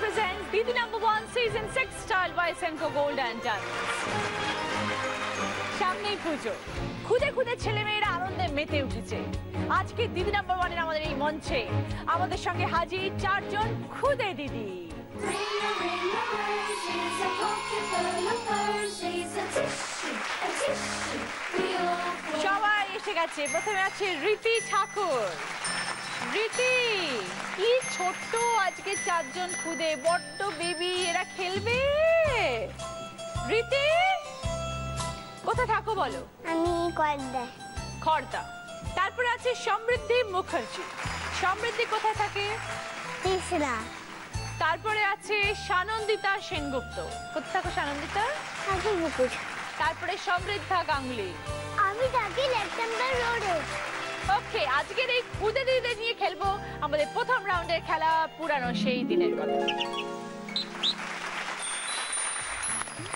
Presents BB #1 Season 6 Style by Senco Gold and Diamonds. সামনেই পুজো, খুদে খুদে ছেলেমেয়েরা আনন্দে মেতে উঠেছে। আজকে দিদি #1 এর আমাদের এই মঞ্চে আমাদের সঙ্গে হাজির চারজন খুদে দিদি। সবাই এসে গেছে। প্রথমে আছে রীতি ঠাকুর। রীতি, কি ছোট্ট আজকে চারজন খুদে, বড্ড বেবি, এরা খেলবে। রীতি, কোথায় থাকো বলো? আমি খর্দা। খর্দা। তারপরে আছে সমৃদ্ধি মুখার্জি। সমৃদ্ধি কোথায় থাকে? তিসরা। তারপরে আছে সানন্দিতা সেনগুপ্ত। কোথায় থাকো সানন্দিতা? হাজিপুর। তারপরে সমৃদ্ধা গাঙ্গুলি। আমি থাকি লেকচান্ডার রোডে। ওকে, আজকের এই খুদে দিদিদের নিয়ে খেলবো আমাদের প্রথম রাউন্ডের খেলা, পুরানো সেই দিনের কথা।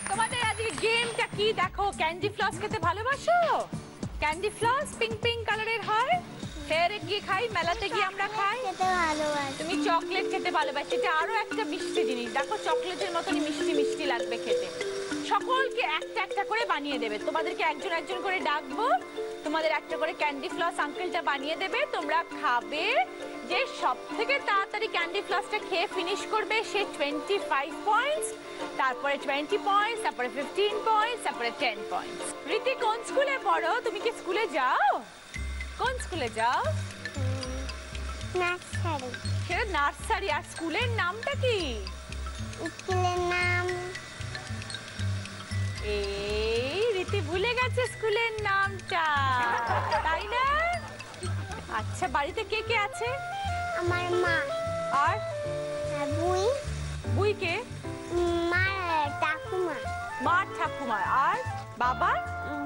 তোমাদের আজকে গেমটা কি দেখো? ক্যান্ডি ফ্লস খেতে ভালোবাসো? ক্যান্ডি ফ্লস পিঙ্ক পিঙ্ক কালারের হয়, ফেয়ারে গিয়ে খাই, মেলাতে গিয়ে আমরা খাই। খেতে ভালোবাসি। তুমি চকলেট খেতে ভালোবাসো, এটা আরো একটা মিষ্টি জিনিস। দেখো চকলেটের মতনই মিষ্টি মিষ্টি লাগবে খেতে। সকলকে একটা একটা করে বানিয়ে দেবে, তোমাদেরকে একজন একজন করে ডাকবো, তোমাদের একটা করে ক্যান্ডি ফ্লস আঙ্কেলটা বানিয়ে দেবে, তোমরা খাবে। যে সব থেকে তাড়াতাড়ি ক্যান্ডি ফ্লসটা খেয়ে ফিনিশ করবে সে 25 পয়েন্টস, তারপরে 20 পয়েন্টস, তারপরে 15 পয়েন্টস, তারপরে 10 পয়েন্টস। রীতি, কোন স্কুলে পড়ো? তুমি কি স্কুলে যাও? কোন স্কুলে যাও? নার্সারি। সেটা নার্সারি। আর স্কুলের নামটা কি? স্কুলের নাম এই রীতি ভুলে গেছে স্কুলের নামটা, তাই না? আচ্ছা, বাড়িতে কে কে আছে? আমার মা আর বুই। বুই কে? মার ঠাকুমা। মার ঠাকুমা। আর বাবা?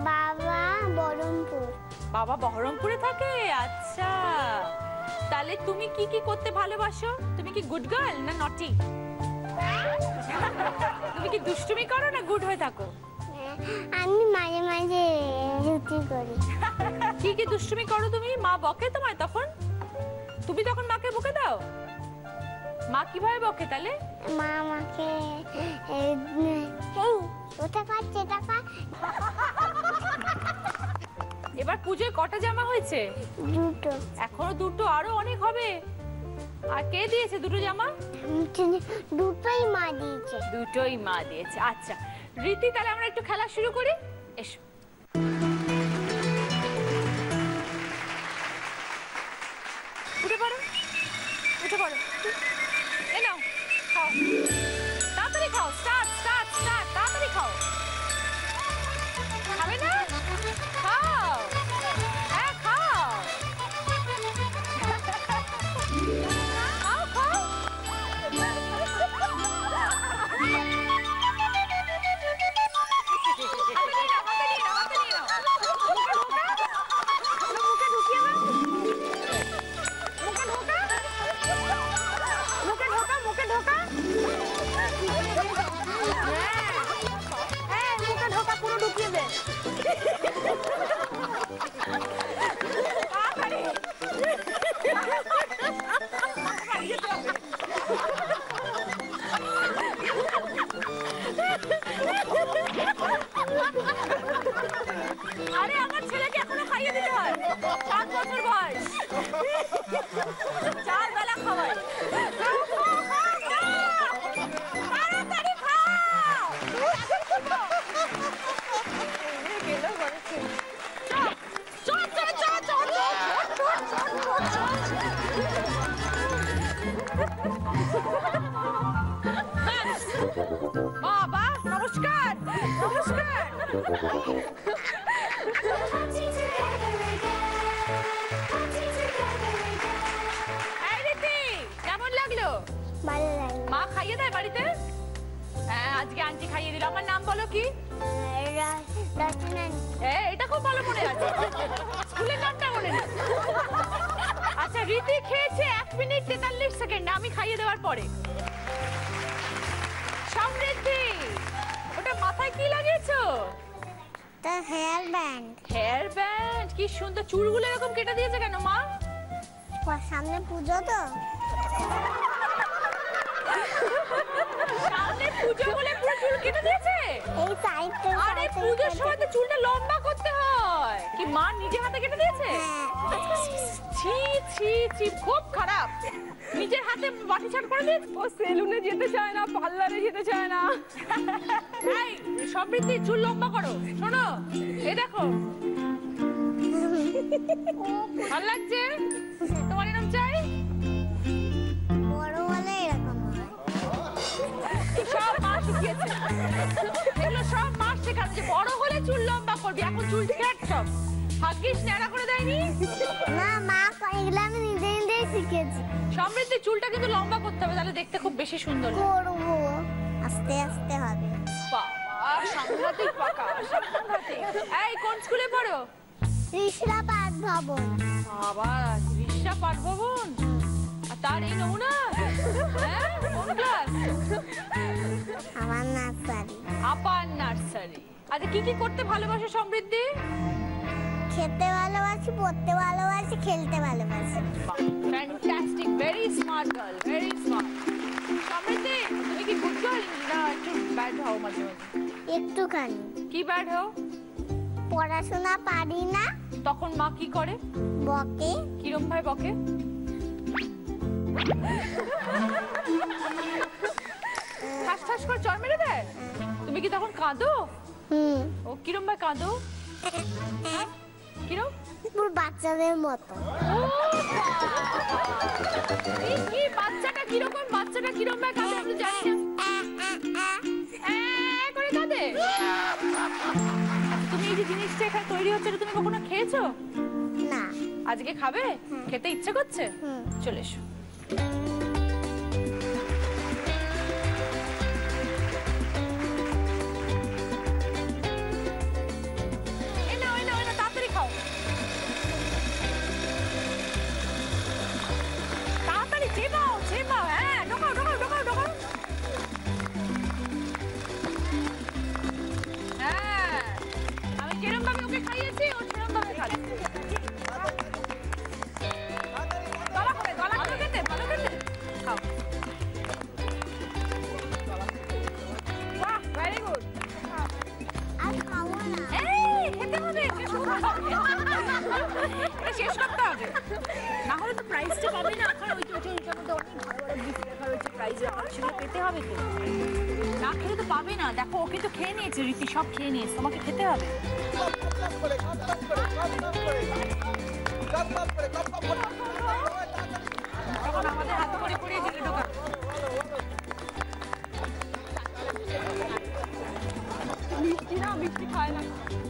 বাবা বহরমপুর। বাবা বহরমপুরে থাকে। আচ্ছা, তাহলে তুমি কি কি করতে ভালোবাসো? তুমি কি গুড গার্ল না নটি? তুমি কি দুষ্টুমি করো না গুড হয়ে থাকো? আমি মাঝে মাঝে রুটি করি। কি কি দুষ্টুমি করো তুমি? মা বকে তোমায় তখন? তুমি তখন মাকে বকে দাও? মা কিভাবে বকে তাহলে? মা আমাকে ওটা খাচ্ছে টাকা। এবার পুজোয় কটা জামা হয়েছে? দুটো। এখনো দুটো, আরো অনেক হবে। আর কে দিয়েছে দুটো জামা? দুটোই মা দিয়েছে। দুটোই মা দিয়েছে। আচ্ছা রীতি, তাহলে আমরা একটু খেলা শুরু করি, এসো। উঠে পড়ো, উঠে পড়ো। এই নাও, খাও, তাড়াতাড়ি খাও। স্টার্ট স্টার্ট স্টার্ট, তাড়াতাড়ি খাও। খাবে না? খাও, হ্যাঁ খাও, খাও খাও। আরে আমার ছেলেকে এখনো খাইয়ে দিতে হয়, 7 বছর বয়স, 4 বেলা খাওয়াই। তাড়াতাড়ি খাও। বাবা নমস্কার, নমস্কার। কেমন লাগলো? ভালো লাগে। মা খাইয়ে দেয় বাড়িতে? হ্যাঁ, আজকে আন্টি খাইয়ে দিল। আমার নাম বলো কি? রচনা। এটা খুব ভালো মনে আছে, স্কুলের নামটা মনে নেই। রীতি খেয়েছে 1 মিনিট 43 সেকেন্ড আমি খাইয়ে দেওয়ার পরে। সমৃদ্ধি, ওটা মাথায় কি লাগিয়েছো? তা হেয়ার ব্যান্ড। হেয়ার ব্যান্ড, কি সুন্দর। চুলগুলো এরকম কেটে দিয়েছে কেন মা? সামনে পুজো তো। সামনে পুজো বলে পুরো চুল কেটে দিয়েছে? এই সাইডটা। আরে পুজোর সময় তো চুলটা লম্বা করতে হয়। কি মা নিজে হাতে কেটে দিয়েছে? ছি ছি ছি, খুব খারাপ। নিজের হাতে বাটি ছাট করে দিয়েছে। ও সেলুনে যেতে চায় না, পার্লারে যেতে চায় না। এই সমৃদ্ধি, চুল লম্বা করো। শোনো, এই দেখো, ভালো লাগছে? তোমার এরকম চাই? বড় হলে এরকম হয়। সব মা শিখিয়েছে, এগুলো সব মা শেখানো যে বড় হলে চুল লম্বা করবি। এখন চুল ছেট সব। ভাগ্যিস ন্যাড়া করে দেয়নি। না মা, এগুলো আমি নিজে নিজেই শিখেছি। সমৃদ্ধি, চুলটা কিন্তু লম্বা করতে হবে, তাহলে দেখতে খুব বেশি সুন্দর লাগে। করবো, আস্তে আস্তে হবে। বাবা, সাংঘাতিক পাকা, সাংঘাতিক। এই কোন স্কুলে পড়ো? ঋষরা পাঠ ভবন। বাবা, ঋষা পাঠ ভবন। আর তার এই নমুনা? হ্যাঁ, কোন ক্লাস? আমার নার্সারি। আপার নার্সারি। আচ্ছা, কি কি করতে ভালোবাসে সমৃদ্ধি? খেতে ভালোবাসি, পড়তে ভালোবাসি, খেলতে ভালোবাসি। Fantastic, very smart girl, very smart. Samriddhi, তুমি কি গুড গার্ল না একটু ব্যাড হও মাঝে মাঝে? একটুখানি। কি ব্যাড হও? পড়াশোনা পারি না, তখন মা কি করে? বকে। কিরম ভাই বকে? ঠাস ঠাস করে চড় মেরে দেয়? তুমি কি তখন কাঁদো? ও কিরম ভাই কাঁদো? হ্যাঁ? কিরম? পুরো বাচ্চাদের মতো। ও কি বাচ্চাটা কিরকম? বাচ্চাটা কিরম ভাই কাঁদে আমি তো জানি না। করে কাঁদে? তুমি এই যে জিনিসটা এখানে তৈরি হচ্ছে, এটা তুমি কখনো খেয়েছো? না। আজকে খাবে? খেতে ইচ্ছে করছে? চলে এসো। তাড়াতাড়ি খাও, তাড়াতাড়ি চেবাও চেবাও। হ্যাঁ, ঢোকাও ঢোকাও ঢোকাও ঢোকাও। হ্যাঁ, আমি যেরকম ভাবে ওকে খাইয়েছি ও সেরকম ভাবে খাচ্ছে। গলা করে, গলা ভালো খেতে, ভালো খেতে। খাও। বাহ, ভেরি গুড। আর খাবো না। এই খেতে হবে, শেষ করতে হবে। এটা শেষ করতে হবে, না হলে তো প্রাইজটা পাবে না। ওখানে ওইটার মধ্যে অনেক বড় বড় গিফট লেখা রয়েছে, প্রাইজ রাখা, সেগুলো পেতে হবে তো। না খেলে তো পাবে না। দেখো, ওকে তো খেয়ে নিয়েছে, রীতি সব খেয়ে নিয়েছে, তোমাকে খেতে হবে। তখন আমাদের হাত করে করে জেলে ঢোকা। মিষ্টি না, মিষ্টি খায় না।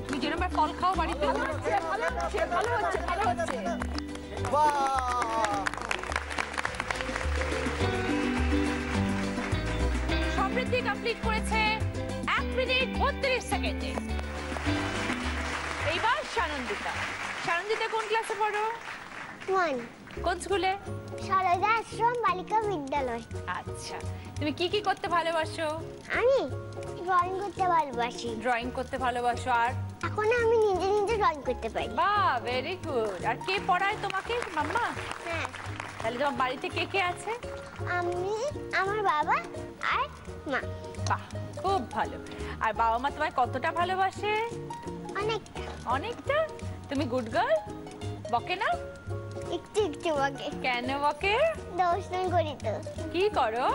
তুমি যেরকম ফল খাও বাড়িতে। ভালো হচ্ছে, ভালো হচ্ছে, ভালো হচ্ছে, ভালো হচ্ছে। সমৃদ্ধি কমপ্লিট করেছে 1 মিনিট 32 সেকেন্ডে। এইবার সানন্দিতা। সানন্দিতা কোন ক্লাসে পড়ো? 1 কোন স্কুলে? সারদা আশ্রম বালিকা বিদ্যালয়। আচ্ছা, তুমি কি কি করতে ভালোবাসো? আমি ড্রয়িং করতে ভালোবাসি। ড্রয়িং করতে ভালোবাসো। আর এখন আমি নিজে নিজে ড্রয়িং করতে পারি। বাহ, ভেরি গুড। আর কে পড়ায় তোমাকে? মাম্মা? হ্যাঁ, তাহলে তোমার বাড়িতে কে কে আছে? আমি, আমার বাবা আর মা। বাহ, খুব ভালো। আর বাবা মা তোমায় কতটা ভালোবাসে? অনেকটা। অনেকটা। তুমি গুড গার্ল? বকে না? একটু একটু বকে। কেন বকে? দর্শন করি তো। কি করো?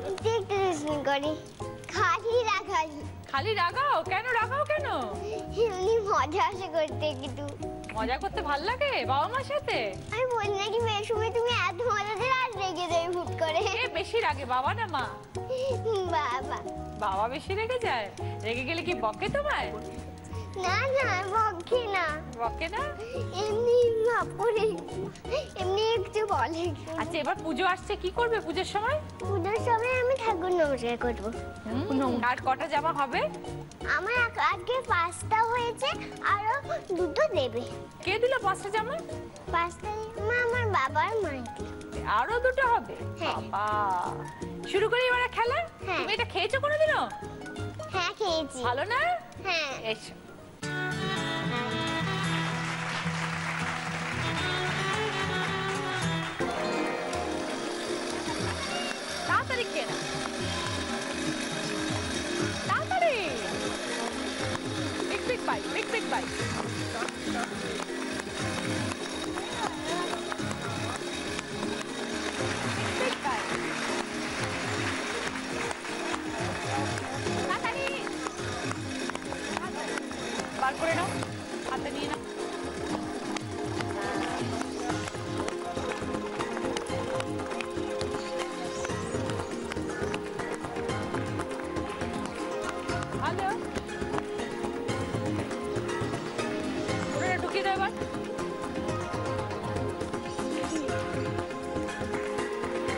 একটু একটু দর্শন করি। খালি রাখাই। খালি রাগাও? কেন রাগাও কেন? এমনি মজা আসে করতে একটু। মজা করতে ভাল লাগে বাবা মার সাথে? আমি বলি নাকি মেয়ের সময় তুমি এত মজা দিলে আর রেগে যাই হুট করে। কে বেশি রাগে, বাবা না মা? বাবা। বাবা বেশি রেগে যায়? রেগে গেলে কি বকে তোমায়? না না, বকে না। বকে না? এমনি সব করে এমনি একটু বলে। আচ্ছা এবার পুজো আসছে, কি করবে পুজোর সময়? পুজোর সময় আমি ঠাকুর নমস্কার করবো। আর কটা জামা হবে? আমার আজকে 5টা হয়েছে, আরো 2টো দেবে। কে দিল 5টা জামা? 5টা আমার বাবার মাই। আরো 2টো হবে? হ্যাঁ। বাবা, শুরু করি এবার খেলা। হ্যাঁ। তুমি এটা খেয়েছো কোনোদিনও? হ্যাঁ খেয়েছি। ভালো না? হ্যাঁ। এসো। তাড়াতাড়ি খেয়ে নাও। তাড়াতাড়ি। Big big byte, big big byte. Big byte. তাড়াতাড়ি। বার করে নাও, হাতে নিয়ে নাও। ভালো, ওটা ঢুকিয়ে দাও এবার।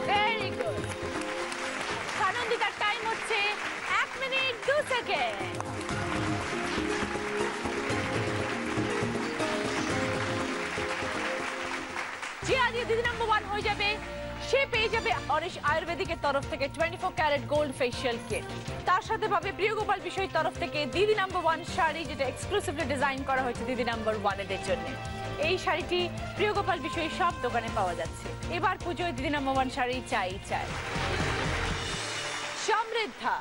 Very good. সানন্দিতার টাইম হচ্ছে 1 মিনিট 2 সেকেন্ড। যে আজকে দিদি নাম্বার 1 হয়ে যাবে সে পেয়ে যাবে অরিশ আয়ুর্বেদিকের তরফ থেকে 24 ক্যারেট গোল্ড ফেশিয়াল কিট। তার সাথে পাবে প্রিয়গোপাল বিষয়ের তরফ থেকে দিদি নাম্বার 1 শাড়ি, যেটা এক্সক্লুসিভলি ডিজাইন করা হয়েছে দিদি নাম্বার 1 এর জন্য। এই শাড়িটি প্রিয়গোপাল বিষয়ের সব দোকানে পাওয়া যাচ্ছে। এবার পুজোয় দিদি নাম্বার 1 শাড়ি চাই চাই। সমৃদ্ধা,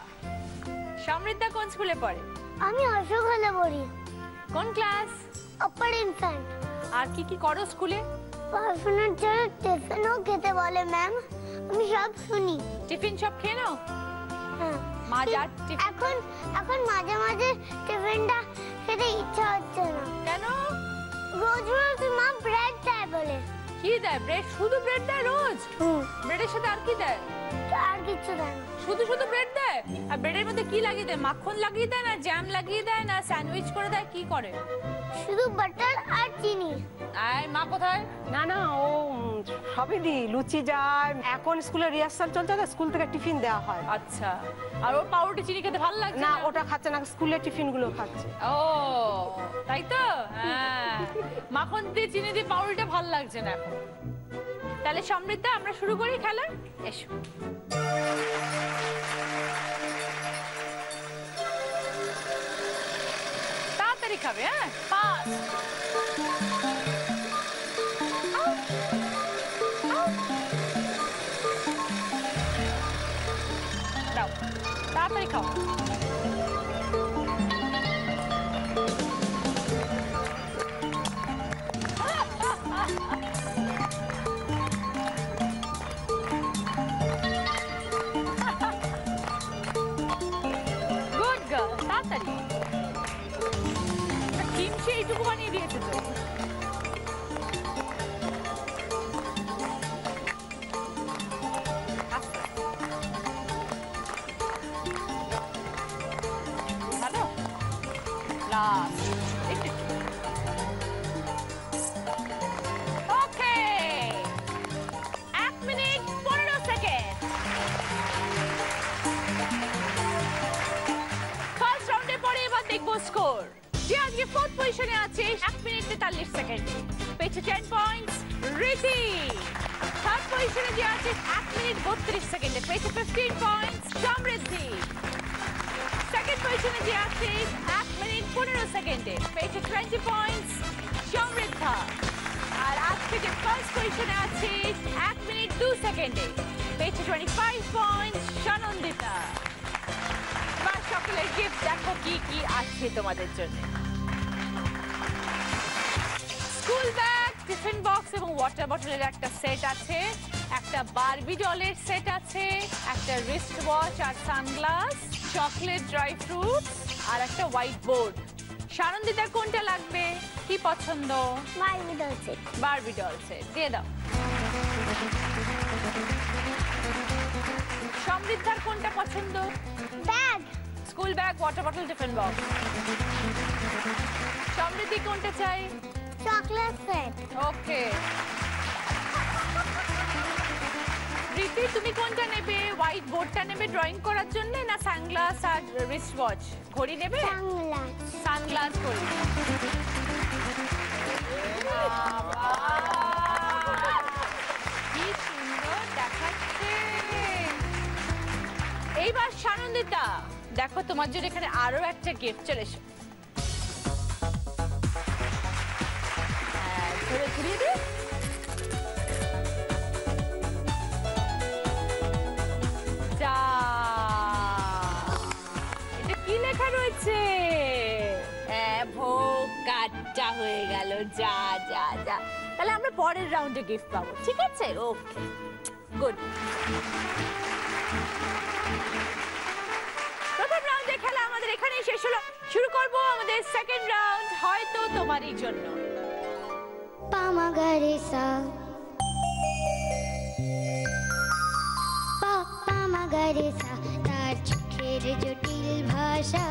সমৃদ্ধা কোন স্কুলে পড়ে? আমি অশোকলে পড়ি। কোন ক্লাস? আপার ইনফ্যান্ট। আর কি কি করো স্কুলে? পড়াশোনার জন্য টিফিনও খেতে বলে ম্যাম, আমি সব শুনি। টিফিন সব খেয়ে নাও? হ্যাঁ। মা যা টিফিন। এখন মাঝে মাঝে টিফিনটা খেতে ইচ্ছা হচ্ছে না। কেন? রোজ রোজ মা ব্রেড দেয় বলে। কি দেয়? ব্রেড? শুধু ব্রেড দেয় রোজ? ব্রেডের সাথে আর কি দেয়? আর কিছু দেয় না। শুধু শুধু ব্রেড দেয়? আর ব্রেডের মধ্যে কি লাগিয়ে দেয়? মাখন লাগিয়ে দেয় না জ্যাম লাগিয়ে দেয় না স্যান্ডউইচ করে দেয়? কি করে? শুধু বাটার আর চিনি। আয় মা কোথায়? না না, ও সবই দি, লুচি যায়। এখন স্কুলে রিহার্সাল চলছে তো, স্কুল থেকে টিফিন দেওয়া হয়। আচ্ছা, আর ওর পাউরুটি চিনি খেতে ভালো লাগছে না না? ওটা খাচ্ছে না, স্কুলের টিফিন গুলো খাচ্ছে। ও তাই তো, হ্যাঁ। মাখন দিয়ে চিনি দিয়ে পাউরুটিটা ভালো লাগছে না এখন। তাহলে সমৃদ্ধা আমরা শুরু করি খেলা। এসো। তাড়াতাড়ি খাবে, হ্যাঁ? পাস। দাও, তাড়াতাড়ি খাও। গুড গার্ল, তাড়াতাড়ি। ডিম সে এইটুকু বানিয়ে দিয়েছে তো। ভালো, লাস্ট একটু। ওকে, 1 মিনিট 15 সেকেন্ড। ফার্স্ট রাউন্ডের পরে এবার দেখবো স্কোর। যে আজকে 4th পজিশনে আছে 1 মিনিট 43 সেকেন্ডে, পেয়েছে 10 পয়েন্টস রীতি। 3rd পজিশনে যে আছে 1 মিনিট 32 সেকেন্ডে, পেয়েছে 15 পয়েন্টস সমৃদ্ধি। 2nd পজিশনে যে আছে 1 মিনিট 15 সেকেন্ডে, পেয়েছে 20 পয়েন্টস সমৃদ্ধা। আর আজকে যে 1st পজিশনে আছে 1 মিনিট 2 সেকেন্ডে, পেয়েছে 25 পয়েন্টস সানন্দিতা। এবার সকলের গিফট দেখো কি কি আছে তোমাদের জন্য। স্কুল ব্যাগ, টিফিন বক্স এবং ওয়াটার বটলের একটা সেট আছে, একটা বারবি ডলের সেট আছে, একটা রিস্ট ওয়াচ আর সানগ্লাস, চকলেট, ড্রাই ফ্রুট আর একটা হোয়াইট বোর্ড। সানন্দিতার কোনটা লাগবে? কি পছন্দ? Barbie doll set. Barbie doll set দিয়ে দাও। সমৃদ্ধার কোনটা পছন্দ? Bag. School bag, water bottle, tiffin box. Samriddhi কোনটা চাই? Chocolate set. ওকে রীতি, তুমি কোনটা নেবে? হোয়াইট বোর্ডটা নেবে ড্রয়িং করার জন্য, না সানগ্লাস আর রিস্ট ওয়াচ ঘড়ি নেবে? সানগ্লাস। সানগ্লাস ঘড়ি। কি সুন্দর দেখাচ্ছে। এইবার সানন্দিতা, দেখো তোমার জন্য এখানে আরো একটা গিফট। চলে এসো। ঘুরে ঘুরিয়ে দে। যা, এটা কি লেখা রয়েছে? ভোগ কাটটা হয়ে গেল। যা যা যা, তাহলে আমরা পরের রাউন্ডে গিফট পাবো, ঠিক আছে? Okay good. প্রথম রাউন্ডে খেলা আমাদের এখানেই শেষ হলো। শুরু করব আমাদের সেকেন্ড রাউন্ড, হয়তো তোমারই জন্য। পামাগারেসা পামাগারেসা, তার চোখের জটিল ভাষা।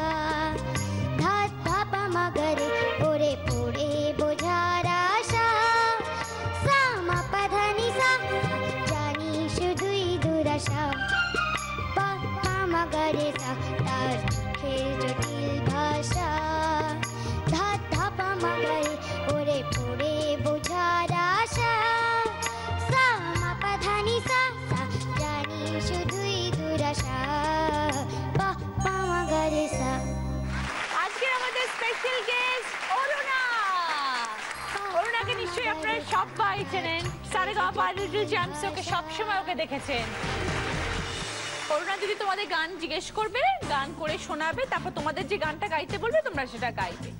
ধাত ধাপা মাগারে পড়ে পড়ে বোঝার আশা। সামা পাধানি সা, জানি শুধুই দুরাশা। পামাগারেসা, তার চোখের জটিল ভাষা। ধাত ধাপা মাগারে পড়ে পড়ে বোঝার আশা। সামা পাধানি সা, জানি শুধুই দুরাশা। পামাগারেসা। আজকের আমাদের স্পেশাল গেস্ট অরুণা। অরুণাকে নিশ্চয়ই আপনারা সবাই চেনেন, সারেগামা লিটল চ্যাম্পস ওকে সবসময় ওকে দেখেছেন। অরুণা যদি তোমাদের গান জিজ্ঞেস করবে, গান করে শোনাবে, তারপর তোমাদের যে গানটা গাইতে বলবে তোমরা সেটা গাইবে।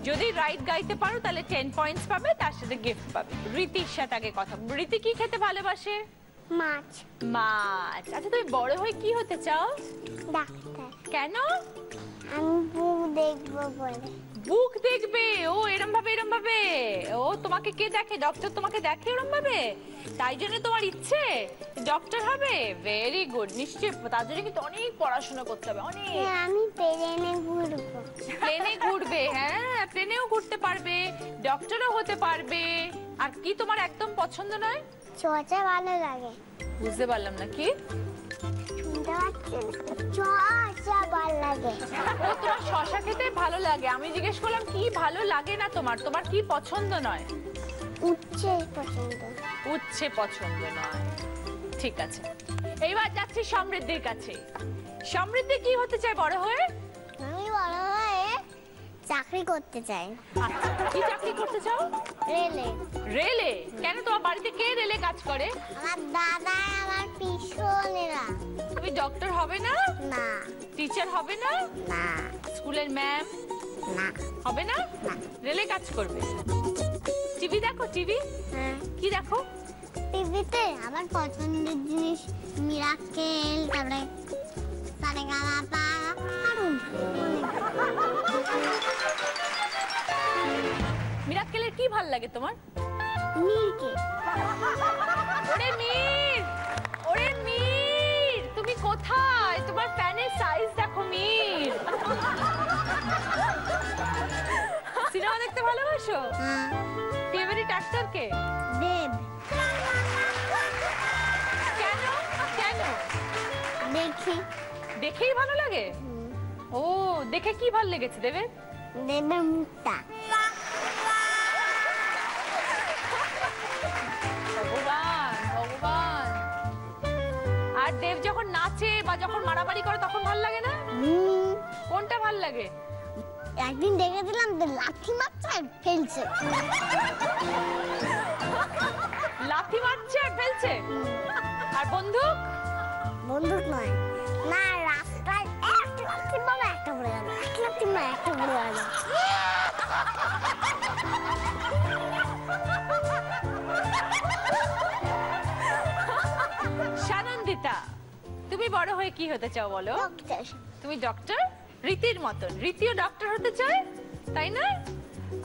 যদি রাইট গাইতে পারো তাহলে 10 পয়েন্টস পাবে, তার সাথে গিফট পাবে। রীতির সাথে আগে কথা। রীতি কি খেতে ভালোবাসে? মাছ। মাছ। আচ্ছা তুমি বড় হয়ে কি হতে চাও? ডাক্তার। কেন? আমি বুক দেখবো বলে। বুক দেখবে? ও এরম ভাবে। ও তোমাকে কে দেখে? ডক্টর তোমাকে দেখে এরম ভাবে, তাই জন্য তোমার ইচ্ছে ডক্টর হবে? Very good. নিশ্চয়ই তার জন্য কিন্তু অনেক পড়াশোনা করতে হবে, অনেক। আমি প্লেনে ঘুরবো। প্লেনে ঘুরবে? হ্যাঁ, প্লেনেও ঘুরতে পারবে, ডক্টরও হতে পারবে। আর কি তোমার একদম পছন্দ নয়? চচা ভালো লাগে। বুঝতে পারলাম না, কি শুনতে পাচ্ছেন? চচা ভালো লাগে। ও তোমার শশা খেতে ভালো লাগে। আমি জিজ্ঞেস করলাম কি ভালো লাগে না তোমার, তোমার কি পছন্দ নয়? উচ্ছে পছন্দ। উচ্ছে পছন্দ নয়, ঠিক আছে। এইবার যাচ্ছি সমৃদ্ধির কাছে। সমৃদ্ধি কি হতে চায় বড় হয়ে? আমি বড় হয়ে চাকরি করতে চাই। আচ্ছা, কি চাকরি করতে চাও? রেলে। রেলে? কেন, তোমার বাড়িতে কে রেলে কাজ করে? আমার দাদা আমার পিছনেরা। তুমি ডক্টর হবে না? না। টিচার হবে না? না। স্কুলের ম্যাম না। হবে না? রেলে কাজ করবে। টিভি দেখো? টিভি হ্যাঁ। কি দেখো? টিভিতে আমার পছন্দের জিনিস মিরাকেল, তারপরে সারেগামাপা আর মিরাক্কেলের কি ভাল লাগে তোমার? মিরকে। ওরে মীর, ওরে মীর, তুমি কোথায়? তোমার ফ্যানের সাইজ দেখো মীর। সিনেমা দেখতে ভালোবাসো? হ্যাঁ। ফেভারিট অ্যাক্টর কে? দেব। কেন? কেন? দেখি। দেখেই ভালো লাগে? ও, দেখে কি ভালো লেগেছে দেবের? দেবের মুখটা। ভগবান ভগবান। আর দেব যখন নাচে বা যখন মারামারি করে তখন ভাল লাগে না? কোনটা ভাল লাগে? একদিন দেখেছিলাম লাঠি মারছে আর ফেলছে। লাথি মারছে আর ফেলছে? আর বন্দুক? বন্দুক নয়, না, রাস্তায় একটা লাঠি মারে একটা পড়ে গেল, একটা লাঠি মারে একটা পড়ে গেল। সানন্দিতা, তুমি বড় হয়ে কি হতে চাও বলো? ডক্টর। তুমি ডক্টর? রীতির মতন। রীতিও ডক্টর হতে চায়, তাই না?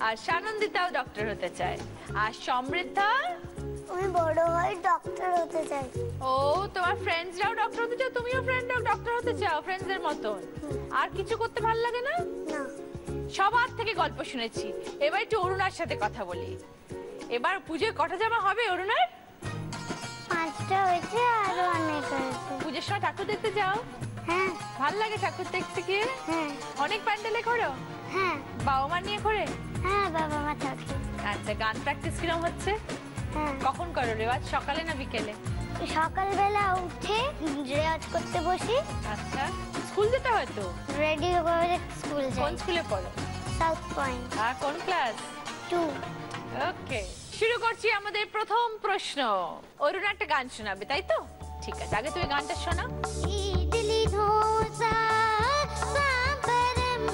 আর সানন্দিতাও ডক্টর হতে চায়। আর সমৃদ্ধা? আমি বড় হয়ে ডক্টর হতে চাই। ও, তোমার ফ্রেন্ডসরাও ডক্টর হতে চাও, তুমিও ডক্টর হতে চাও ফ্রেন্ডসদের মতন। আর কিছু করতে ভালো লাগে না? না। সবার থেকে গল্প শুনেছি, এবার একটু অরুণার সাথে কথা বলি। এবার পুজোয় কটা জামা হবে অরুণার? 5টা হয়েছে, আরো অনেক হয়েছে। পুজোর সময় ঠাকুর দেখতে যাও? হ্যাঁ ভাল লাগে ঠাকুর দেখতে গিয়ে? হ্যাঁ অনেক প্যান্ডেলে করো? হ্যাঁ বাবা মা নিয়ে করে? হ্যাঁ, বাবা মা থাকে। আচ্ছা, গান প্র্যাকটিস কিরম হচ্ছে? হ্যাঁ, কখন করো রেওয়াজ, সকালে না বিকেলে? সকালবেলা উঠে রেওয়াজ করতে বসি। আচ্ছা, স্কুল যেতে হয় তো? রেডি করে স্কুল কোন যাই। স্কুলে পড়ো? সাউথ পয়েন্ট আর কোন ক্লাস? 2। ওকে, শুরু করছি আমাদের প্রথম প্রশ্ন। অরুণ একটা গান শোনাবে, তাই তো? ঠিক আছে, আগে তুমি গানটা শোনাও। ইডলি ধোসা সাম্বারম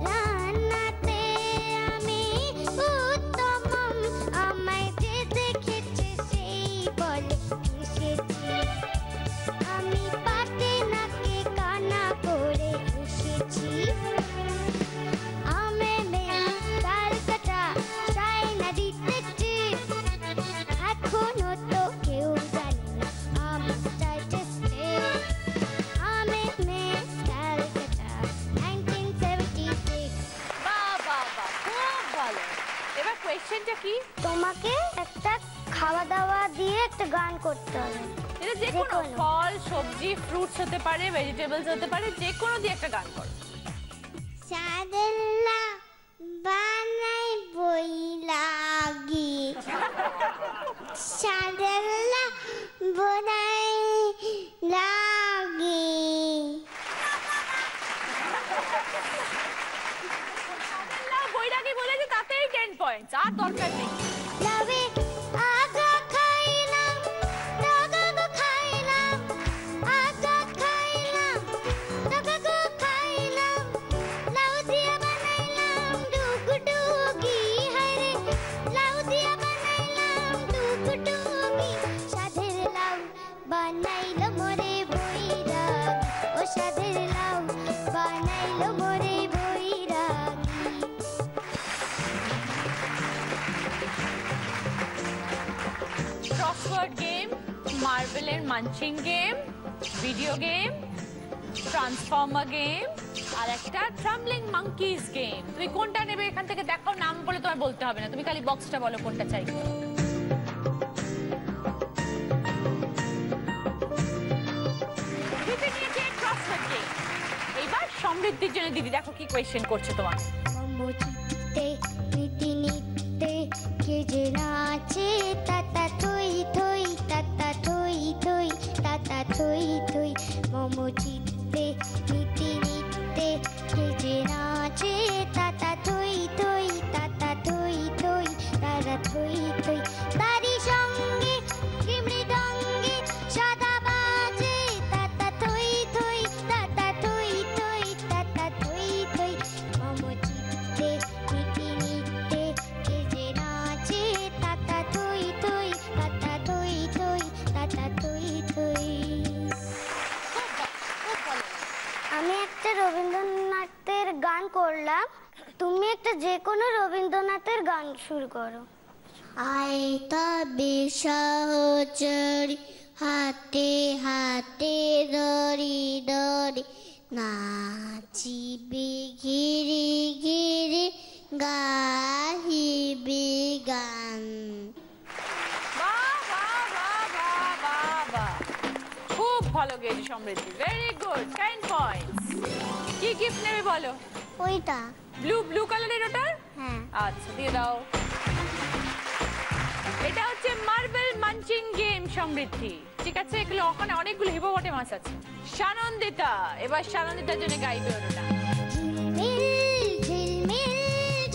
রান্নাতে আমি উত্তমম, আমায় যে দেখেছে সেই বলে এসেছি, আমি পাতে নাকে কানা করে এসেছি, আমে মেয়ে তারকাটা চায়না ডিটেকটিভ, এখনো তো কেউ জানে না আমার চাইতেছে, আমে মেয়ে তারকাটা 1976। বাহ বাহ বাহ, খুব ভালো। এবার কোয়েশ্চেনটা কি? তোমাকে একটা খাওয়া দাওয়া দিয়ে একটা গান করতে হবে। এটা যে কোনো যেকোনো। ফল, সবজি, ফ্রুটস হতে পারে, ভেজিটেবলস হতে পারে, যে কোনো দিয়ে একটা গান করো। সাদেল্লা বানাই বই লাগি, সাদেল্লা বানাই লাগি। বইটাকে বলেছে তাতেই 10 পয়েন্টস, আর দরকার নেই। লাভে আগা খাইলাম, টাকা খাইলাম, আগা খাইলাম, টাকা খাইলাম, লাউ দিয়া বানাইলাম ডুগডুগি, হায়রে লাউ দিয়া বানাইলাম ডুগডুগি, সাধের লাউ বানাইলো মোরে বৈরাগী, ও সাধের লাউ বানাইলো মোরে বৈরাগী। ক্রসওয়ার্ড গেম, মার্বেলের munching game, video game, transformer game, আর একটা ট্রাম্বলিং মাঙ্কিজ গেম। তুমি কোনটা নেবে এখান থেকে দেখো, নাম বলে তোমার বলতে হবে না, তুমি খালি বক্সটা বলো কোনটা চাই। জিতে নিয়েছে ক্রসওয়ার্ড গেম। এইবার সমৃদ্ধির জন্য দিদি দেখো কি কোয়েশ্চেন করছে তোমার। মোমোচিতে নীতি নিতে কে যে নাচে, তাতা থই থই, তাতা থই থই, তাতা থই থই, মোমোচিতে নীতি নিতে কে যে নাচে, তাতা থই থই, তাতা থই থই, তারা থই থই, তারি সঙ্গে কি মৃদঙ্গে সদা বাজে, তাতা থই থই, তাতা থই থই, তাতা থই থই, মোমোচিতে নীতি নিতে কে যে নাচে, তাতা থই থই, তাতা থই থই, তাতা থই থই। আমি একটা রবীন্দ্রনাথের গান করলাম, তুমি একটা যে কোনো রবীন্দ্রনাথের গান শুরু করো। আয় তবে সহচরি হাতে হাতে ধরি ধরি, নাচিবে ঘিরে ঘিরে গাহিবে গান। বাহ বাহ বাহ বাহ বাহ বাহ, খুব ভালো গেয়েছে সমৃদ্ধি, ভেরি গুড, 10 পয়েন্টস। কি গিফট নেবে বলো? ওইটা ব্লু কালারের ওটা? হ্যাঁ। আচ্ছা, দিয়ে দাও। এটা হচ্ছে মার্বেল মাঞ্চিং গেম সমৃদ্ধি, ঠিক আছে? এগুলো ওখানে অনেকগুলো হিপোপটেমাস আছে। সানন্দিতা, এবার সানন্দিতার জন্য গাইবে ওটা। ঝিলমিল ঝিলমিল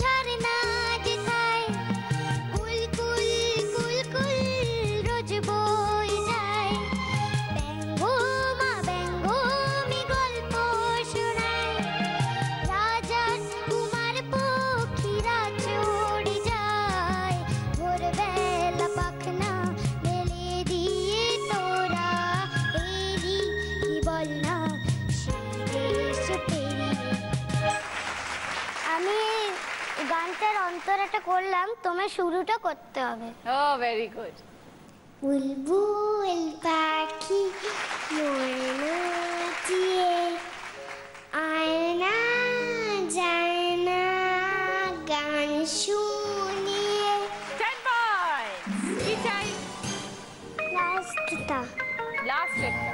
ঝরনা যেথায়, কুল কুল কুল কুল রোজ বই যায়, ব্যঙ্গো মা ব্যঙ্গমি গল্প শোনায়, রাজা কুমার পক্ষীরা চড়ে যায়, ভোরবেলা পাখনা মেলে দিয়ে তোরা এরি কি বল না শিরেশ পেরিয়ে। আমি গানটার অন্তরাটা করলাম, তোমার শুরুটা করতে হবে। ও ভেরি গুড। বুলবুল পাখি মন চিয়ে আয়না যায় না গান শুনিয়ে 10 পয়েন্ট। কি চাই? লাস্টটা লাস্ট একটা।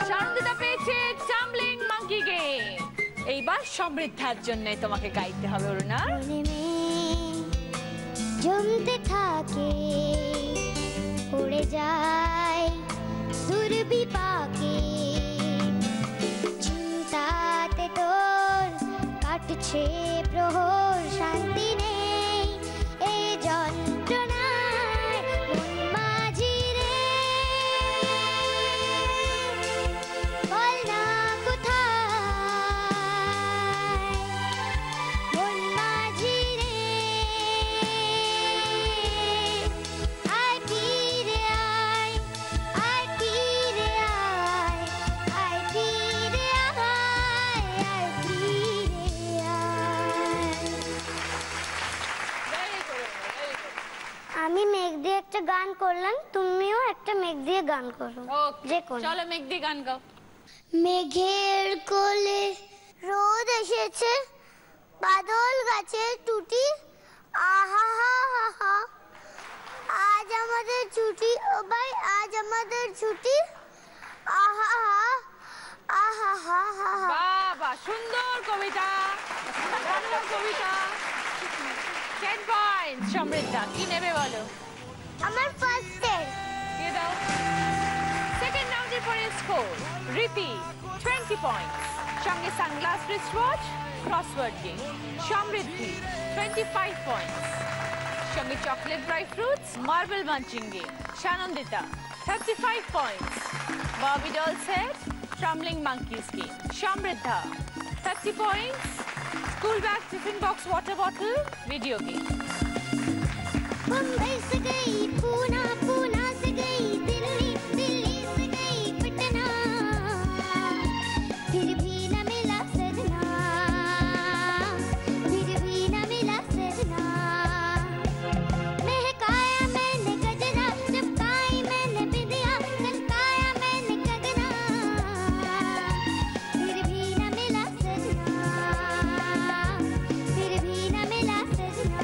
সানন্দিতা পেয়েছে টাম্বলিং মাঙ্কি গেম। এইবার সমৃদ্ধার জন্য তোমাকে গাইতে হবে অরুণা। মনে মেঘ জমতে থাকে উড়ে যায় দুর্বিপাকে চিন্তাতে তোর কাটছে প্রহর শান্তি নেই এই যন্ত্রণায় মন মাঝি রে বল না কোথায় মন মাঝি রে আয় ফিরে আয় আয় ফিরে আয় আয় ফিরে আয় আয় ফিরে আয় Very good, very good. আমি মেঘ দিয়ে একটা গান করলাম তুমিও একটা মেঘ দিয়ে গান করো Okay, যে কোন চলো মেঘ দিয়ে গান গাও। মেঘের কোলে রোদ এসেছে বাদল গাছে টুটি আহা হা হা হা আজ আমাদের ছুটি ও ভাই আজ আমাদের ছুটি আহা হা আহা হা হা হা বাবা সুন্দর কবিতা, সুন্দর কবিতা। 10 পয়েন্ট। সমৃদ্ধা কি নেবে বলো? আমার ফার্স্টের দিয়ে দাও। সেকেন্ড রাউন্ডের পরে স্কোর রীতি 20 পয়েন্ট, সঙ্গে sunglass wristwatch crossword game. Samriddhi 25 point, সঙ্গে chocolate dry fruits marble munching game. Sanandita 35 point, ববি doll set tumbling monkeys game. Samriddha 30 point, school bag tiffin box water bottle video game. Mumbai से गई पूना पूना से गई दिल्ली दिल्ली से गई पटना फिर भी न मिला सजना फिर भी न मिला सजना महकाया मैंने गजरा चमकाई मैंने बिंदिया कनकाया मैंने गगना फिर भी न मिला सजना फिर भी न मिला सजना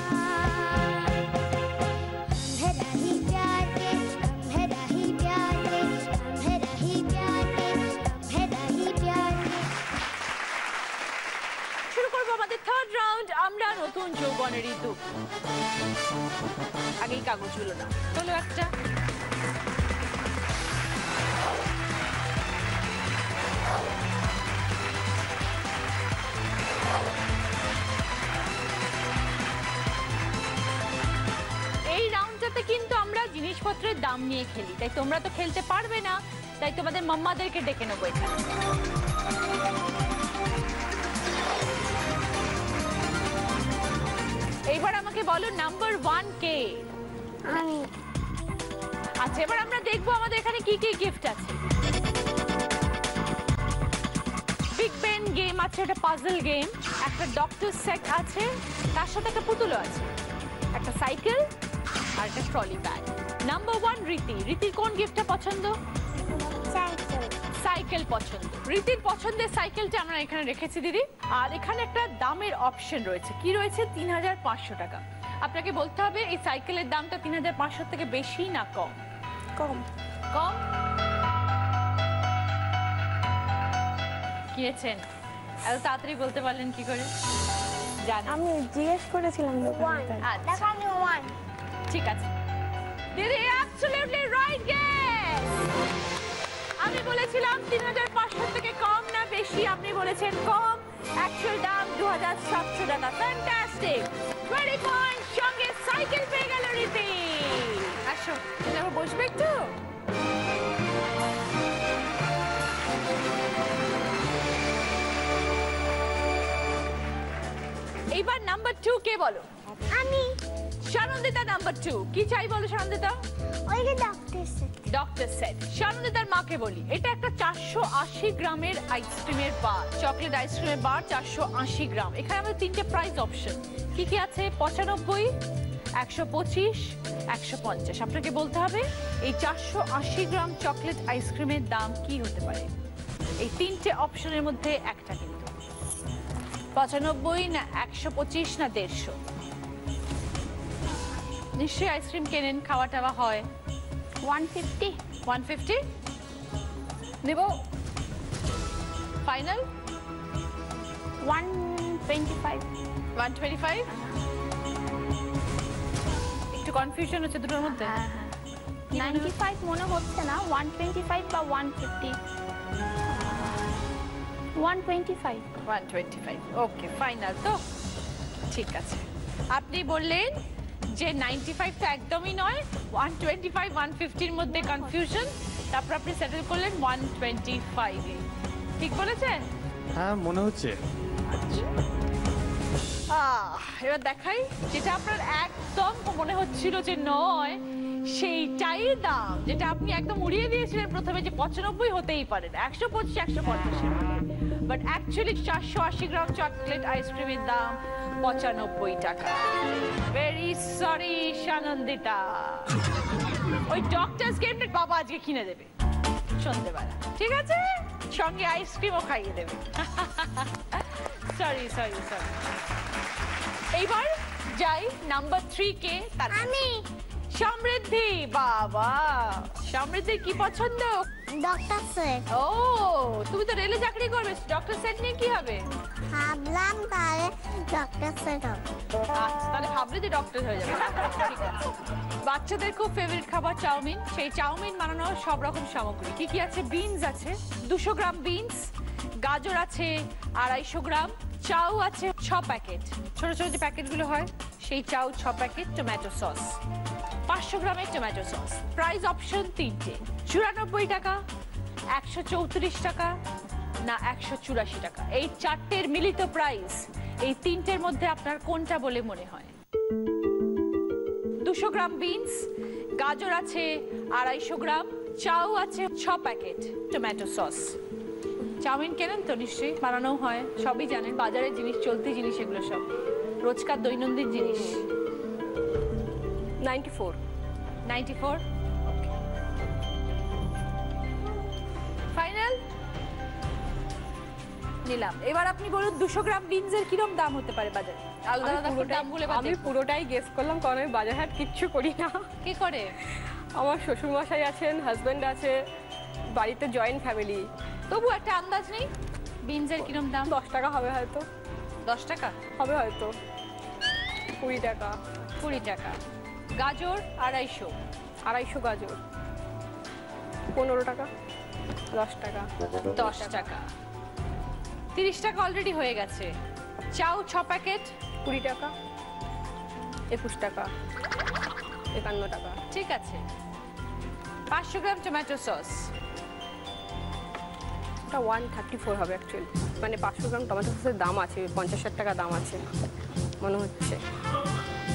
है राही प्यार के कम है राही प्यार के कम है राही प्यार के कम है राही प्यार के শুরু করবো আমাদের থার্ড রাউন্ড। আমরা নতুন যৌবনের ঋতু। আগেই কাগজগুলো না চলো একটা। এই রাউন্ডটাতে কিন্তু আমরা জিনিসপত্রের দাম নিয়ে খেলি, তাই তোমরা তো খেলতে পারবে না, তাই তোমাদের মাম্মাদেরকে ডেকে নেবো এখানে। এইবার আমাকে বলো নাম্বার 1 কে? আমি আচ্ছা এবার আমরা দেখবো আমাদের এখানে কি কি গিফট আছে। বিগ বেন গেম আছে, একটা পাজল গেম, একটা ডক্টর সেট আছে, তার সাথে একটা পুতুলও আছে, একটা সাইকেল আর একটা ট্রলি ব্যাগ। নাম্বার 1 রীতি। রীতির কোন গিফটটা পছন্দ? সাইকেল সাইকেল পছন্দ। রীতির পছন্দের সাইকেলটা আমরা এখানে রেখেছি দিদি। আর এখানে একটা দামের অপশন রয়েছে, কি রয়েছে? 3500 টাকা। আপনাকে বলতে হবে এই সাইকেলের দামটা 3500 থেকে বেশি না কম? কম কম। কিনেছেন এত তাড়াতাড়ি বলতে পারলেন কি করে? জানেন আমি জিজ্ঞেস করেছিলাম দোকানদার। আচ্ছা দেখো আমি ওয়ান ঠিক আছে দিদি, অ্যাবসলিউটলি রাইট গেস। আমি বলেছিলাম 3500 থেকে কম না বেশি, আপনি বলেছেন কম। অ্যাকচুয়াল দাম 2700 টাকা। ফ্যান্টাস্টিক। 20 পয়েন্ট, সঙ্গে সাইকেল পেয়ে গেল রীতি। আসো তুমি বসবে একটু। এইবার নাম্বার 2 কে বলো? আমি সানন্দিতা নাম্বার 2 কি চাই বলো সানন্দিতা? ওই যে ডক্টর সেট ডক্টর সেট। সানন্দিতার মাকে বলি এটা একটা 480 গ্রামের আইসক্রিমের বার, চকলেট আইসক্রিমের বার 480 গ্রাম। এখানে আমাদের তিনটে প্রাইস অপশন কি কি আছে? 95, 125, 150। আপনাকে বলতে হবে এই 480 গ্রাম চকলেট আইসক্রিমের দাম কি হতে পারে। এই তিনটে অপশনের মধ্যে একটা কিন্তু 95 না 125 না 150? নিশ্চয়ই আইসক্রিম কেনেন, খাওয়া টাওয়া হয়। 150 150 নেব। ফাইনাল 125 125। একটু কনফিউশন হচ্ছে দুটোর মধ্যে। 95 মনে হচ্ছে না, 125 বা 150। 125 125 ওকে ফাইনাল তো? ঠিক আছে, আপনি বললেন যে 95 তো একদমই নয়, 125 150 এর মধ্যে কনফিউশন, তারপর আপনি সেটেল করলেন 125 এ। ঠিক বলেছেন? হ্যাঁ মনে হচ্ছে। এবার দেখাই যেটা আপনার একদম মনে হচ্ছিল যে নয়, সেইটাই দাম যেটা আপনি একদম উড়িয়ে দিয়েছিলেন প্রথমে, যে 95 হতেই পারেন, 125 150 বাট অ্যাকচুয়ালি 480 গ্রাম চকলেট আইসক্রিমের দাম 95 টাকা। ভেরি সরি সানন্দিতা, ওই ডক্টরস গেমটা বাবা আজকে কিনে দেবে সন্ধ্যেবেলা, ঠিক আছে? সঙ্গে আইসক্রিমও খাইয়ে দেবে। Sorry sorry sorry. এইবার যাই নাম্বার 3 কে। তার আমি সমৃদ্ধি। বাবা, সমৃদ্ধির কি পছন্দ? ডক্টর সেট ও, তুমি তো রেলে চাকরি করবে, ডক্টর সেট নিয়ে কি হবে? ভাবলাম তাহলে ডক্টর সেট হবে। আচ্ছা, তাহলে ভাবলে যে ডক্টর হয়ে যাবে। ঠিক আছে। বাচ্চাদের খুব ফেভারিট খাবার চাউমিন, সেই চাউমিন বানানোর সব রকম সামগ্রী কি কি আছে? বিনস আছে 200 গ্রাম বিনস, গাজর আছে 250 গ্রাম, চাউ আছে 6 প্যাকেট, ছোট ছোট যে প্যাকেটগুলো হয় সেই চাউ 6 প্যাকেট, টমেটো সস 500 গ্রামের টমেটো সস। প্রাইস অপশন 3টে, 94 টাকা, 134 টাকা না 184 টাকা। এই 4টের মিলিত প্রাইস, এই 3টের মধ্যে আপনার কোনটা বলে মনে হয়? 200 গ্রাম বিনস, গাজর আছে 250 গ্রাম, চাউ আছে 6 প্যাকেট, টমেটো সস। চাউমিন কেনেন তো নিশ্চয়ই, বানানো হয়, সবই জানেন, বাজারের জিনিস, চলতি জিনিস, এগুলো সব রোজকার দৈনন্দিন জিনিস। 94 94 ফাইনাল নিলাম। এবার আপনি বলুন 200 গ্রাম বিনসের কিরকম দাম হতে পারে বাজারে? আলাদা আলাদা করে দামগুলো এবার আমি দেখুন। পুরোটাই গেস করলাম, কারণ আমি বাজার হাট কিচ্ছু করি না। কি করে? আমার শ্বশুরমশাই আছেন, হাজব্যান্ড আছে, বাড়িতে জয়েন্ট ফ্যামিলি। তবু একটা আন্দাজ নেই বিনসের কিরকম দাম? 10 টাকা হবে হয়তো, 10 টাকা হবে হয়তো, 20 টাকা। 20 টাকা। গাজর 250, 250 গাজর 15 টাকা, 10 টাকা, 10 টাকা, 30 টাকা অলরেডি হয়ে গেছে। চাউ 6 প্যাকেট 20 টাকা, 21 টাকা, 51 টাকা। ঠিক আছে। 500 গ্রাম টমেটো সস, এটা 134 হবে অ্যাকচুয়ালি, মানে 500 গ্রাম টমেটো সসের দাম আছে 50-60 টাকা দাম আছে মনে হচ্ছে,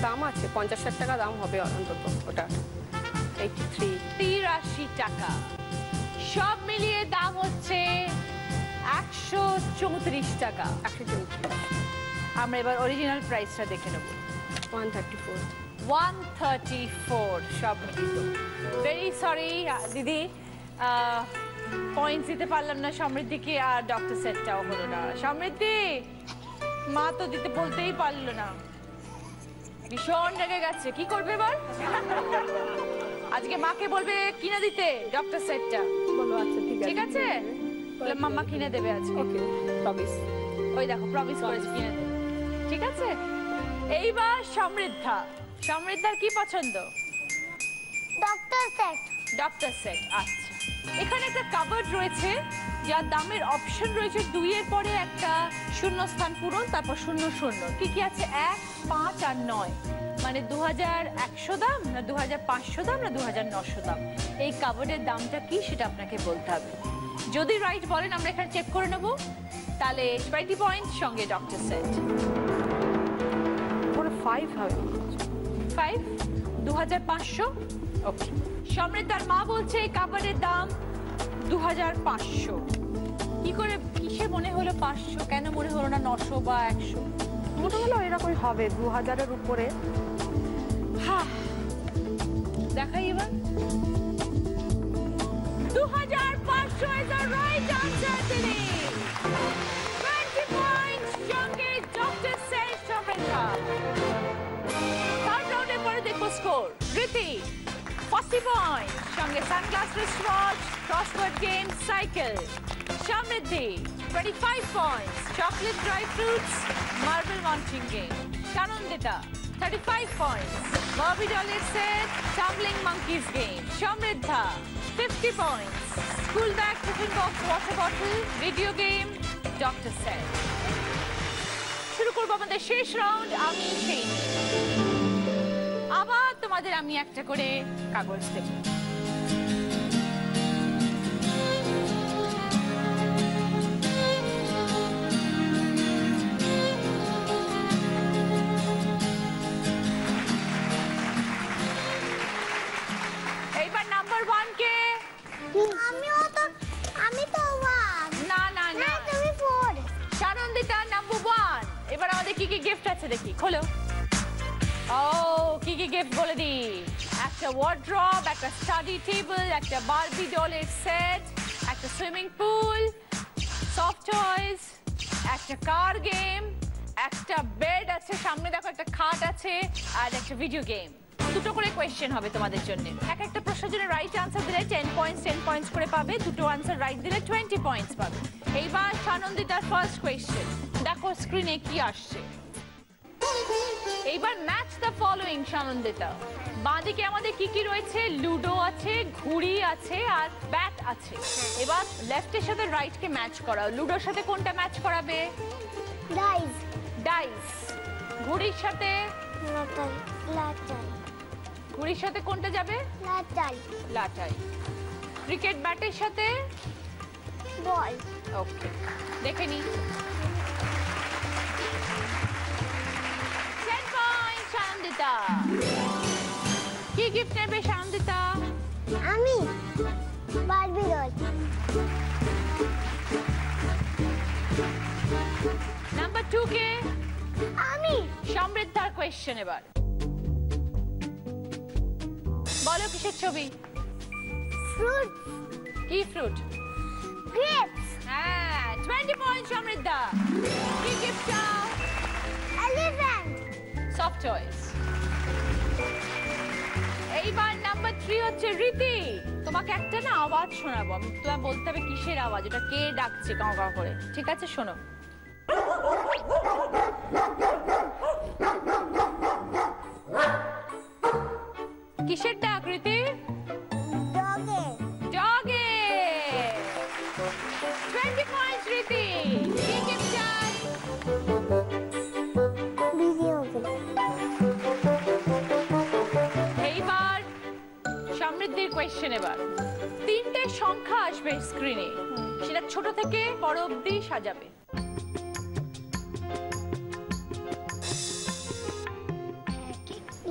দাম আছে 50-60 টাকা দাম হবে অন্তত ওটা। 83 টাকা। সব মিলিয়ে দাম হচ্ছে 134 টাকা। 134, আমরা এবার অরিজিনাল প্রাইসটা দেখে নেব। 134। 134 সব মিলিত। ভেরি সরি দিদি, পয়েন্টস দিতে পারলাম না সমৃদ্ধিকে, আর ডক্টর সেটটাও হলো না। সমৃদ্ধি, মা তো দিতে বলতেই পারলো না, ভীষণ রেগে গেছে। কি করবে এবার? আজকে মাকে বলবে কিনে দিতে ডক্টর সেটটা। বলো আচ্ছা ঠিক আছে, ঠিক আছে, বলে মাম্মা কিনে দেবে আজকে। ওকে প্রমিস। ওই দেখো প্রমিস করেছে কিনে দেবে, ঠিক আছে। এইবার সমৃদ্ধা, সমৃদ্ধার কি পছন্দ? Doctor set doctor set. আচ্ছা, এখানে একটা কাভার্ড রয়েছে যার দামের অপশন রয়েছে 2 এর পরে একটা শূন্যস্থান পূরণ, তারপর 0 0। কি কি আছে? 1, 5 আর 9, মানে 2100 দাম না 2500 দাম না 2900 দাম। এই কাভার্ডের দামটা কি সেটা আপনাকে বলতে হবে। যদি রাইট বলেন আমরা এখানে চেক করে নেব, তাহলে 20 পয়েন্ট সঙ্গে ডক্টর সেট। 5 হবে। 5 2500। ওকে, সমৃদ্ধার মা বলছে এই কাভারের দাম 2500। কি করে, কিসে মনে হলো 500? কেন মনে হলো না 900 বা 100? মনে হলো এরকমই হবে, 2000-এর উপরে। হ্যাঁ, দেখাই এবার। 2500 is the right answer, দিদি। 20 points সঙ্গে স্কোর রীতি 40 পয়েন্ট, সঙ্গে sunglass wristwatch, crossword game, cycle. Samriddhi 25 points, chocolate dry fruits, marble mounting game. Sanandita 35 points, Barbie ডলের set, tumbling monkeys game. Samriddha 50 points, school bag, tiffin box, water bottle, video game, doctor set. শুরু করবো আমাদের শেষ round, আমি সেই। আবার তোমাদের আমি একটা করে কাগজ দেব। এইবার নাম্বার 1 কে? আমি তো 1। না না না, তুমি 4। সানন্দিতা নাম্বার 1। এবার আমাদের কি কি গিফট আছে দেখি, খোলো। ও কি কি গিফট বলে দি। একটা ওয়ার্ড্রব, একটা স্টাডি টেবিল, একটা বারবি ডলের সেট, একটা সুইমিং পুল, সফট টয়স, একটা কার গেম, একটা বেড আছে, সামনে দেখো একটা খাট আছে, আর একটা ভিডিও গেম। দুটো করে কোয়েশ্চেন হবে তোমাদের জন্য। এক একটা প্রশ্নের জন্য রাইট আনসার দিলে 10 পয়েন্টস করে পাবে, দুটো আনসার রাইট দিলে 20 পয়েন্টস পাবে। এইবার সানন্দিতার ফার্স্ট কোয়েশ্চেন, দেখো স্ক্রিনে কি আসছে। এইবার ম্যাচ দ্য ফলোইং। সানন্দিতা, বাঁদিকে আমাদের কি কি রয়েছে? লুডো আছে, ঘুড়ি আছে, আর ব্যাট আছে। এবার লেফটের সাথে রাইট কে ম্যাচ করাও। লুডোর সাথে কোনটা ম্যাচ করাবে? ডাইস। ডাইস। ঘুড়ির সাথে? লাটাই। ঘুড়ির সাথে কোনটা যাবে? লাটাই। লাটাই। ক্রিকেট ব্যাটের সাথে? বল। ওকে, দেখে নি। 10 পয়েন্ট সানন্দিতা। কি গিফট নেবে সানন্দিতা? আমি বারবি ডল। নাম্বার 2 কে? আমি। সমৃদ্ধার কোয়েশ্চেন এবার। বলো কিসের ছবি? ফ্রুট। কি ফ্রুট? গ্রেপস। হ্যাঁ, 20 পয়েন্ট সমৃদ্ধা। কি গিফট চাও? এলিফ্যান্ট। সফট টয়স। এইবার নাম্বার 3 হচ্ছে রীতি। তোমাকে একটা না আওয়াজ শোনাবো, আমি তোমায় বলতে হবে কিসের আওয়াজ, এটা কে ডাকছে কাউ কাউ করে। ঠিক আছে, শোনো। কিসের ডাক রীতি? ডগে। ডগে। 20 পয়েন্টস রীতি। কি গিফট চাই? Video game. এইবার সমৃদ্ধির কোয়েশ্চেন। এবার 3টে সংখ্যা আসবে স্ক্রিনে, সেটা ছোট থেকে বড় অবধি সাজাবে।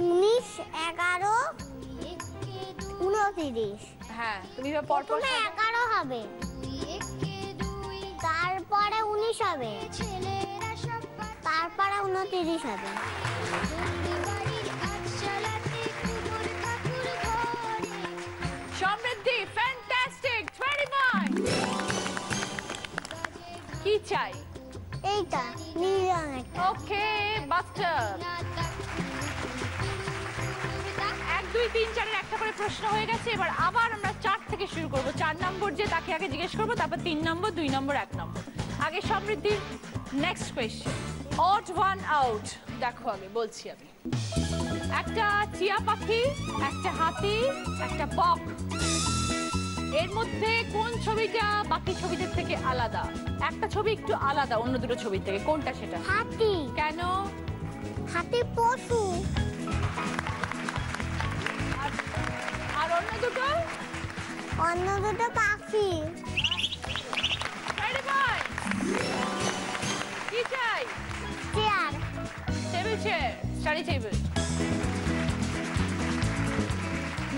19, 11, 29। হ্যাঁ, তুমি এবার পরপর প্রথমে 11 হবে, তারপরে 19 হবে, তারপরে 29 হবে। সমৃদ্ধি, ফ্যান্টাস্টিক, 20 পয়েন্ট। কি চাই? এইটা নীল রঙের। ওকে, বাথটাব। 1, 2, 3, 4 এর একটা করে প্রশ্ন হয়ে গেছে। এবার আবার আমরা 4 থেকে শুরু করব। 4 নম্বর যে তাকে আগে জিজ্ঞেস করবো, তারপর 3 নম্বর, 2 নম্বর, 1 নম্বর। আগে সমৃদ্ধির next question. Odd one out. দেখো আগে বলছি আমি। একটা টিয়া পাখি, একটা হাতি, একটা বক। এর মধ্যে কোন ছবিটা বাকি ছবিদের থেকে আলাদা? একটা ছবি একটু আলাদা অন্য দুটো ছবি থেকে, কোনটা সেটা? হাতি। কেন? হাতি পশু। আর অন্য দুটো? অন্য দুটো পাখি। কি চাই? Chair. Table chair, study table.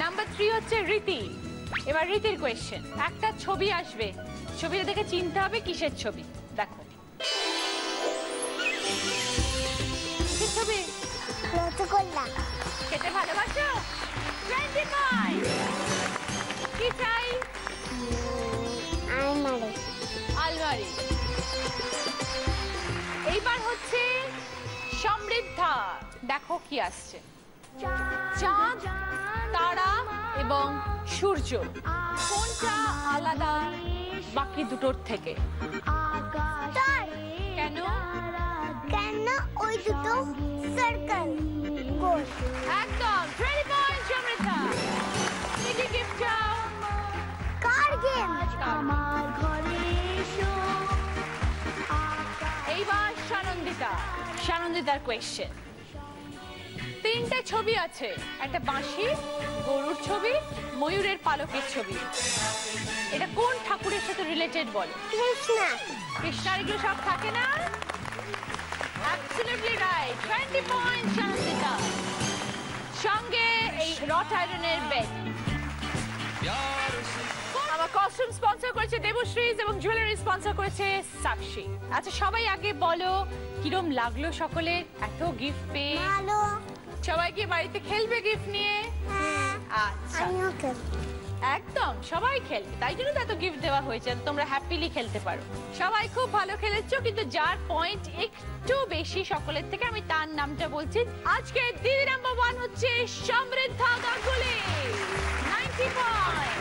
Number 3 হচ্ছে রীতি। এবার রীতির কোয়েশ্চেন। একটা ছবি আসবে, ছবিটা দেখে চিনতে হবে কিসের ছবি। দেখো কিসের ছবি? রসগোল্লা। খেতে ভালোবাসো? 20 পয়েন্ট। কি চাই? আলমারি। আলমারি। এইবার হচ্ছে সমৃদ্ধা। দেখো কি আসছে। চাঁদ, তারা এবং সূর্য কোনটা আলাদা বাকি দুটোর থেকে? কেন? কেন ওই দুটো সার্কেল গোল। একদম 20 পয়েন্ট অমৃতা। কি গিফট চাও? কার গেম? আমার ঘরে এসো। এইবার সানন্দিতার কোয়েশ্চেন। তিনটে ছবি আছে, একটা বাঁশি, গরুর ছবি, ময়ূরের পালকের ছবি। এটা কোন ঠাকুরের সাথে রিলেটেড বলো? কৃষ্ণা। কৃষ্ণার এগুলো সব থাকে না? Absolutely right. 20 পয়েন্ট সানন্দিতা। সঙ্গে এই রট আয়রনের বেড। আমার কস্টিউম স্পন্সর করেছে দেবশ্রীজ এবং জুয়েলারি স্পন্সর করেছে সাক্ষী। আচ্ছা সবাই আগে বলো কিরম লাগলো সকলের এত গিফট পেয়ে? ভালো। সবাই কি বাড়িতে খেলবে গিফট নিয়ে? হ্যাঁ। আচ্ছা আমিও খেলবো। একদম সবাই খেলবে, তাই জন্য তো এত গিফট দেওয়া হয়েছে, তোমরা হ্যাপিলি খেলতে পারো। সবাই খুব ভালো খেলেছো, কিন্তু যার পয়েন্ট একটু বেশি সকলের থেকে আমি তার নামটা বলছি। আজকে দিদি নাম্বার 1 হচ্ছে সমৃদ্ধা গাঙ্গুলি, 90 পয়েন্ট।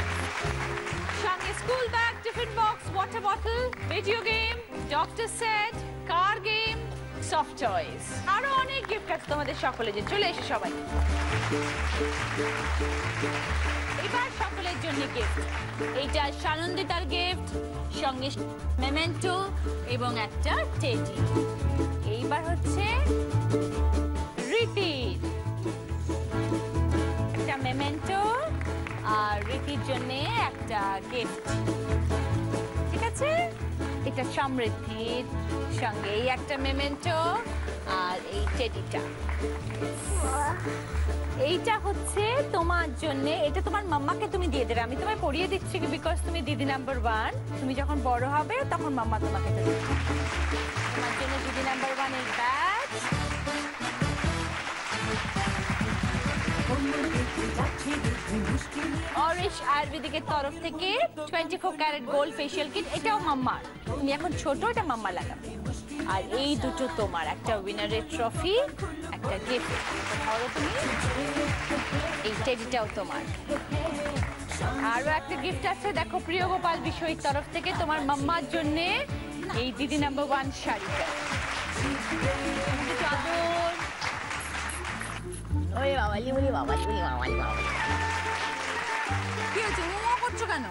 সঙ্গে school bag, tiffin box, water bottle, video game, doctor set, car game, soft toys, আরো অনেক গিফট আছে তোমাদের সকলে। যে চলে এসো সবাই। এবার সকলের জন্য গিফট। এইটা সানন্দিতার গিফট, সঙ্গে মেমেন্টো এবং একটা টেডি। এইবার হচ্ছে রীতির একটা মেমেন্টো আর রীতির জন্য একটা গিফট। ঠিক আছে, এটা সমৃদ্ধির, সঙ্গে এই একটা মেমেন্টো আর এই টেডিটা। এইটা হচ্ছে তোমার জন্য, এটা তোমার মাম্মাকে তুমি দিয়ে দেবে। আমি তোমায় পরিয়ে দিচ্ছি বিকজ তুমি দিদি নাম্বার 1। তুমি যখন বড় হবে তখন মাম্মা তোমাকে দেবে। তোমার জন্য দিদি নাম্বার 1 এর ব্যাগ। অরিশ আয়ুর্বেদিকের তরফ থেকে 24 ক্যারেট গোল্ড ফেশিয়াল কিট, এটাও মাম্মার। তুমি এখন ছোট, এটা মাম্মা লাগাবে। আর এই দুটো তোমার, একটা উইনারের ট্রফি, একটা গিফট। ধরো তুমি, এই টেডিটাও তোমার। আরো একটা গিফট আছে, দেখো প্রিয় গোপাল বিষয়ীর তরফ থেকে তোমার মাম্মার জন্য এই দিদি নাম্বার 1 শাড়িটা। চাদর। ওরে বাবালি, ওরে বাবালি, ওরে বাবালি, বাবালি। কি হয়েছে, মোমো করছো কেন?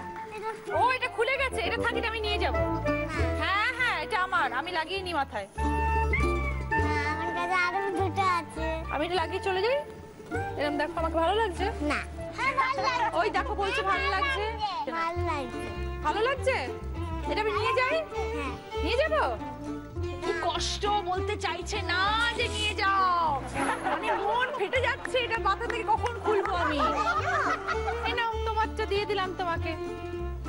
ও এটা খুলে গেছে, এটা থাকিনা আমি নিয়ে যাব। হ্যাঁ হ্যাঁ, এটা আমার, আমি লাগিয়ে নি মাথায়। আমার কাছে আরো দুটো আছে। আমি এটা লাগিয়ে চলে যাই। এরকম দেখো, আমাকে ভালো লাগছে না। হ্যাঁ ভালো লাগছে। ওই দেখো বলছে ভালো লাগছে। ভালো লাগছে। ভালো লাগছে, এটা আমি নিয়ে যাই। হ্যাঁ। নিয়ে যাব? কি কষ্ট, বলতে চাইছে না যে নিয়ে যাও। মানে মন ফেটে যাচ্ছে, এটা মাথা থেকে কখন খুলবো আমি। এই নাও, তোমারটা দিয়ে দিলাম তোমাকে।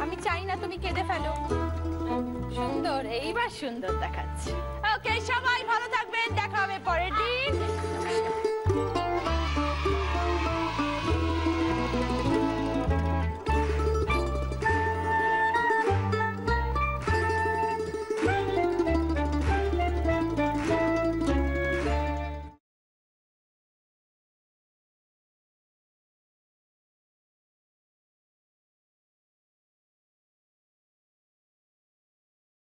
আমি চাই না তুমি কেঁদে ফেলো। সুন্দর, এইবার সুন্দর দেখাচ্ছে।